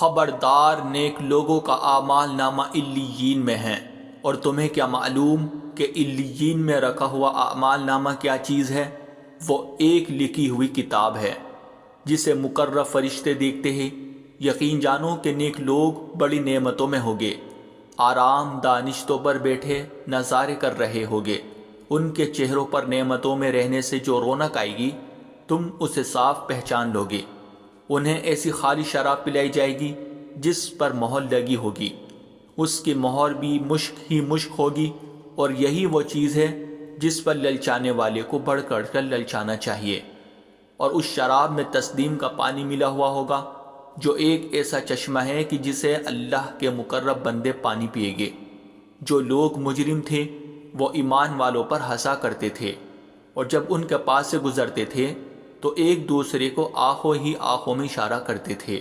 خبردار نیک لوگوں کا اعمال نامہ علیین میں ہے، اور تمہیں کیا معلوم کہ علیین میں رکھا ہوا اعمال نامہ کیا چیز ہے؟ وہ ایک لکھی ہوئی کتاب ہے جسے مقرب فرشتے دیکھتے ہیں۔ یقین جانو کہ نیک لوگ بڑی نعمتوں میں ہوگے، آرام دہ نشستوں پر بیٹھے نظارے کر رہے ہوگے۔ ان کے چہروں پر نعمتوں میں رہنے سے جو رونق آئے گی تم اسے صاف پہچان لوگے۔ انہیں ایسی خالی شراب پلائی جائے گی جس پر مہر لگی ہوگی، اس کی مہر بھی مشک ہی مشک ہوگی، اور یہی وہ چیز ہے جس پر للچانے والے کو بڑھ کر للچانا چاہیے۔ اور اس شراب میں تسنیم کا پانی ملا ہوا ہوگا، جو ایک ایسا چشمہ ہے کہ جسے اللہ کے مقرب بندے پانی پیے گے۔ جو لوگ مجرم تھے وہ ایمان والوں پر ہنسا کرتے تھے، اور جب ان کے پاس سے گزرتے تھے تو ایک دوسرے کو آنکھوں ہی آنکھوں میں اشارہ کرتے تھے۔